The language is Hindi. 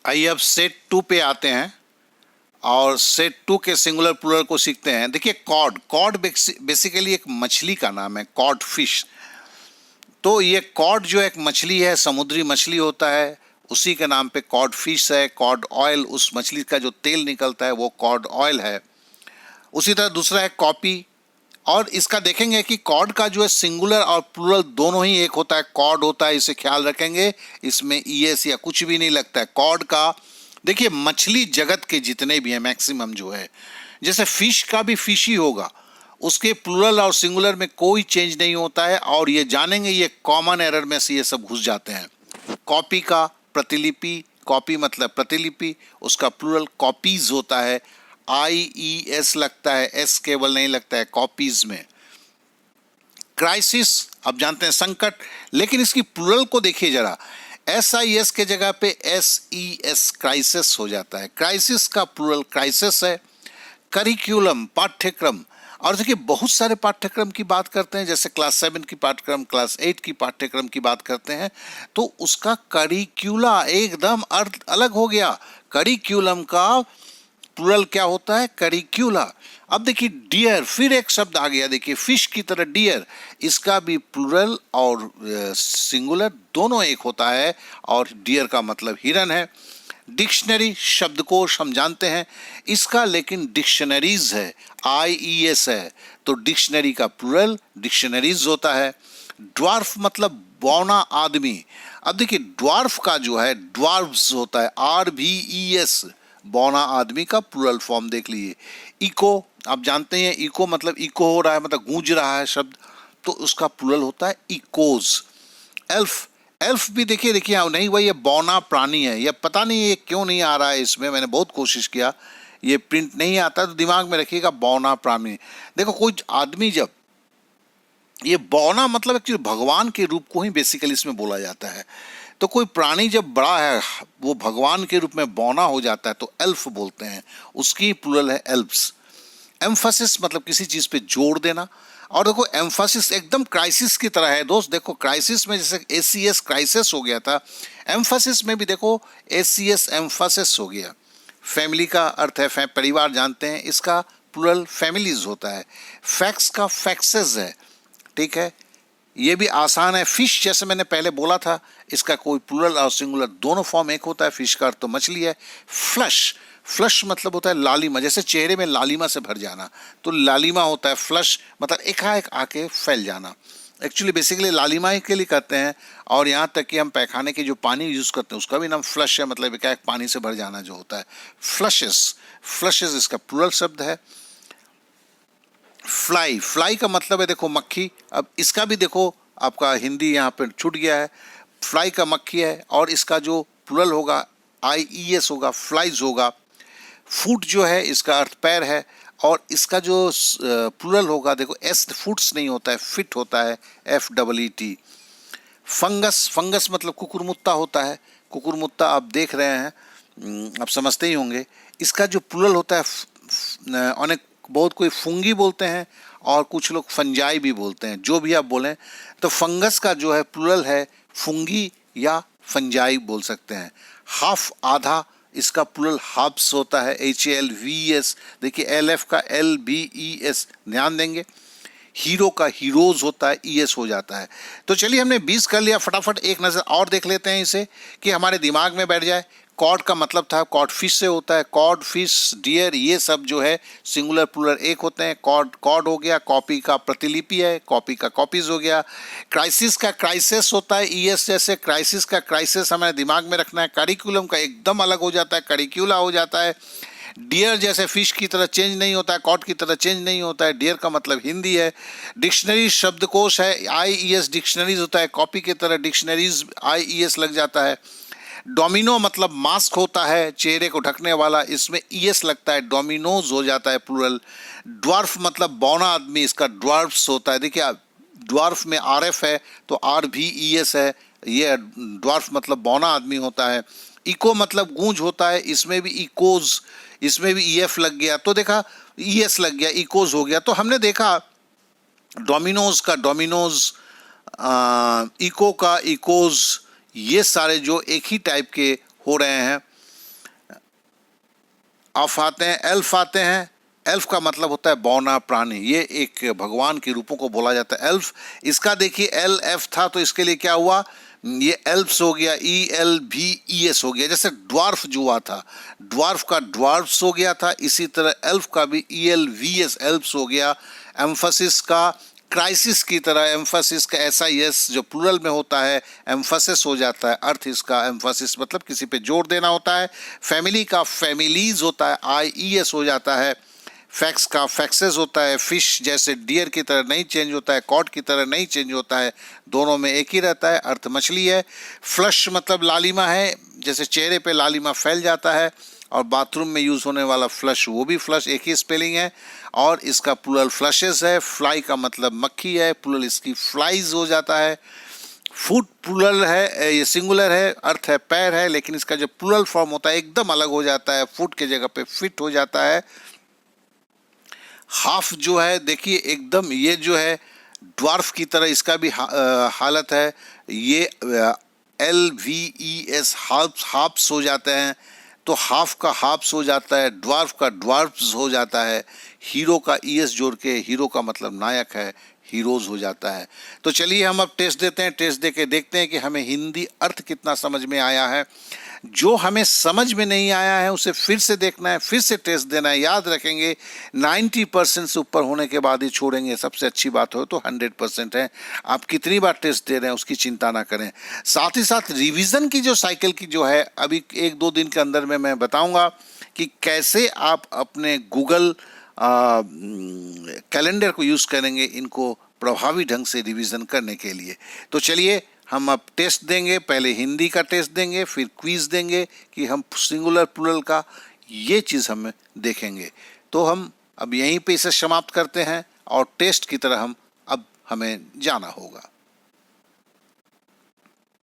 आइए अब सेट 2 पे आते हैं और सेट 2 के सिंगुलर प्लूरल को सीखते हैं। देखिए कॉड, कॉड बेसिकली एक मछली का नाम है, कॉड फिश। तो ये कॉड जो एक मछली है, समुद्री मछली होता है, उसी के नाम पे कॉड फिश है। कॉड ऑयल, उस मछली का जो तेल निकलता है वो कॉड ऑयल है। उसी तरह दूसरा है कॉपी, और इसका देखेंगे कि कॉड का जो है सिंगुलर और प्लूरल दोनों ही एक होता है, कॉड होता है, इसे ख्याल रखेंगे, इसमें ईएस या कुछ भी नहीं लगता है। कॉड का देखिए मछली जगत के जितने भी हैं मैक्सिमम जो है, जैसे फिश का भी फिश ही होगा, उसके प्लूरल और सिंगुलर में कोई चेंज नहीं होता है, और ये जानेंगे, ये कॉमन एरर में से ये सब घुस जाते हैं। कॉपी का प्रतिलिपि, कॉपी मतलब प्रतिलिपि, उसका प्लूरल कॉपीज होता है, IES लगता है, S केवल नहीं लगता है कॉपीज में। क्राइसिस अब जानते हैं संकट, लेकिन इसकी प्लूरल को देखिए जरा, SIS के जगह पे SES क्राइसिस हो जाता है। क्राइसिस का प्लूरल क्राइसिस है। करिकुलम पाठ्यक्रम, और देखिए बहुत सारे पाठ्यक्रम की बात करते हैं, जैसे क्लास 7 की पाठ्यक्रम, क्लास 8 की पाठ्यक्रम की बात करते हैं, तो उसका करिकुला एकदम अर्थ अलग हो गया। करिकुलम का प्लूरल क्या होता है? करिकुला। अब देखिए डियर, फिर एक शब्द आ गया, देखिए फिश की तरह डियर, इसका भी प्लूरल और सिंगुलर दोनों एक होता है, और डियर का मतलब हिरन है। डिक्शनरी शब्दकोश हम जानते हैं, इसका लेकिन डिक्शनरीज है, IES है, तो डिक्शनरी का प्लूरल डिक्शनरीज होता है। ड्वार्फ मतलब बौना आदमी। अब देखिए ड्वार्फ का जो है ड्वार्फ्स होता है, RVES, बौना आदमी का प्लूरल फॉर्म देख लीजिए। इको आप जानते हैं, इको मतलब इको हो रहा है, मतलब गूंज रहा है शब्द, तो उसका प्लूरल होता है इकोज। एल्फ, एल्फ भी देखिए नहीं भाई, ये बौना प्राणी है, ये पता नहीं ये क्यों नहीं आ रहा है इसमें, मैंने बहुत कोशिश किया, ये प्रिंट नहीं आता, तो दिमाग में रखिएगा बौना प्राणी। देखो कोई आदमी जब, ये बौना मतलब एक्चुअली भगवान के रूप को ही बेसिकली इसमें बोला जाता है, तो कोई प्राणी जब बड़ा है वो भगवान के रूप में बौना हो जाता है तो एल्फ बोलते हैं, उसकी प्लूरल है एल्फ्स। एम्फासिस मतलब किसी चीज पे जोर देना, और देखो एम्फासिस एकदम क्राइसिस की तरह है दोस्त। देखो क्राइसिस में जैसे ACS क्राइसिस हो गया था, एम्फासिस में भी देखो ACS एम्फासिस हो गया। फैमिली का अर्थ है परिवार, जानते हैं, इसका प्लूरल फैमिलीज होता है। फैक्स का फैक्सेस है, ठीक है, ये भी आसान है। फिश जैसे मैंने पहले बोला था, इसका कोई प्लूरल और सिंगुलर दोनों फॉर्म एक होता है। फिश का अर्थ तो मछली है। फ्लश, फ्लश मतलब होता है लालिमा, जैसे चेहरे में लालिमा से भर जाना, तो लालिमा होता है। फ्लश मतलब एकाएक आके फैल जाना, एक्चुअली बेसिकली लालिमा ही के लिए कहते हैं। और यहाँ तक कि हम पैखाने के जो पानी यूज करते हैं उसका भी नाम फ्लश है, मतलब एकाएक पानी से भर जाना जो होता है, फ्लशेस। फ्लशेस इसका प्लूरल शब्द है। फ्लाई, फ्लाई का मतलब है देखो मक्खी। अब इसका भी देखो आपका हिंदी यहाँ पे छूट गया है, फ्लाई का मक्खी है, और इसका जो प्लूरल होगा IES होगा, फ्लाइज होगा। फुट जो है इसका अर्थ पैर है, और इसका जो प्लूरल होगा देखो S फुट्स नहीं होता है, फिट होता है, FEET। फंगस, फंगस मतलब कुकुरमुत्ता होता है। कुकुरमुत्ता आप देख रहे हैं, आप समझते ही होंगे। इसका जो प्लूरल होता है अनेक, बहुत कोई फुंगी बोलते हैं और कुछ लोग फंजाई भी बोलते हैं, जो भी आप बोलें, तो फंगस का जो है प्लूरल है फुंगी या फंजाई बोल सकते हैं। हाफ आधा, इसका प्लूरल हाफ्स होता है, HALVES। देखिए LF का LBES ध्यान देंगे। हीरो का हीरोज होता है, ES हो जाता है। तो चलिए हमने 20 कर लिया, फटाफट एक नज़र और देख लेते हैं इसे, कि हमारे दिमाग में बैठ जाए। कॉड का मतलब था कॉड फिश से होता है, कॉड फिश, डियर, ये सब जो है सिंगुलर प्लूरल एक होते हैं। कॉड, कॉड हो गया। कॉपी का प्रतिलिपि है, कॉपी का कॉपीज हो गया। क्राइसिस का क्राइसिस होता है, ES जैसे। क्राइसिस का क्राइसिस हमें दिमाग में रखना है। करिकुलम का एकदम अलग हो जाता है, करिकुला हो जाता है। डियर जैसे फिश की तरह चेंज नहीं होता है, कॉड की तरह चेंज नहीं होता है, डियर का मतलब हिंदी है। डिक्शनरी शब्दकोश है, IES डिक्शनरीज होता है, कॉपी की तरह डिक्शनरीज IES लग जाता है। डोमिनो मतलब मास्क होता है, चेहरे को ढकने वाला, इसमें ES लगता है, डोमिनोज हो जाता है प्लूरल। ड्वार्फ मतलब बौना आदमी, इसका ड्वार्फ्स होता है। देखिए ड्वार्फ में RF है तो RVES है, ये ड्वार्फ मतलब बौना आदमी होता है। इको मतलब गूंज होता है, इसमें भी इकोज, इसमें भी EF लग गया, तो देखा ES लग गया, इकोज हो गया। तो हमने देखा डोमिनोज का डोमिनोज, इको का इकोज, ये सारे जो एक ही टाइप के हो रहे हैं। ऑफ आते हैं, एल्फ आते हैं। एल्फ का मतलब होता है बौना प्राणी, ये एक भगवान के रूपों को बोला जाता है एल्फ। इसका देखिए एल एफ था तो इसके लिए क्या हुआ, ये एल्प्स हो गया, ELVES हो गया। जैसे ड्वार्फ जो हुआ था, ड्वार्फ का ड्वार्फ्स हो गया था, इसी तरह एल्फ का भी ELVS एल्प्स हो गया। एम्फसिस का क्राइसिस की तरह, एम्फसिस का SIS जो प्लूरल में होता है एम्फसिस हो जाता है। अर्थ इसका एम्फसिस मतलब किसी पे जोर देना होता है। फैमिली का फैमिलीज होता है, IES हो जाता है। फैक्स का फैक्सेस होता है। फिश जैसे डियर की तरह नहीं चेंज होता है, कॉड की तरह नहीं चेंज होता है, दोनों में एक ही रहता है, अर्थ मछली है। फ्लश मतलब लालिमा है, जैसे चेहरे पे लालिमा फैल जाता है, और बाथरूम में यूज़ होने वाला फ्लश वो भी फ्लश एक ही स्पेलिंग है, और इसका प्लूरल फ्लशेस है। फ्लाई का मतलब मक्खी है, प्लूरल इसकी फ्लाइज हो जाता है। फुट प्लूरल है, ये सिंगुलर है, अर्थ है पैर है, लेकिन इसका जो प्लूरल फॉर्म होता है एकदम अलग हो जाता है, फुट के जगह पे फिट हो जाता है। हाफ जो है देखिए एकदम ये जो है ड्वार्फ की तरह इसका भी हालत है, ये LVES हाफ्स हो जाते हैं, तो हाफ का हाफ्स हो जाता है, ड्वार्फ का ड्वार्फ्स हो जाता है। हीरो का ES जोड़ के, हीरो का मतलब नायक है, हीरोज हो जाता है। तो चलिए हम अब टेस्ट देते हैं, टेस्ट देके देखते हैं कि हमें हिंदी अर्थ कितना समझ में आया है। जो हमें समझ में नहीं आया है उसे फिर से देखना है, फिर से टेस्ट देना है। याद रखेंगे 90% से ऊपर होने के बाद ही छोड़ेंगे, सबसे अच्छी बात हो तो 100% है। आप कितनी बार टेस्ट दे रहे हैं उसकी चिंता ना करें। साथ ही साथ रिवीजन की जो साइकिल की जो है अभी 1-2 दिन के अंदर में मैं बताऊंगा कि कैसे आप अपने गूगल कैलेंडर को यूज़ करेंगे इनको प्रभावी ढंग से रिवीजन करने के लिए। तो चलिए हम अब टेस्ट देंगे, पहले हिंदी का टेस्ट देंगे, फिर क्विज देंगे कि हम सिंगुलर प्लूरल का ये चीज़ हम देखेंगे। तो हम अब यहीं पे इसे समाप्त करते हैं और टेस्ट की तरह हमें जाना होगा।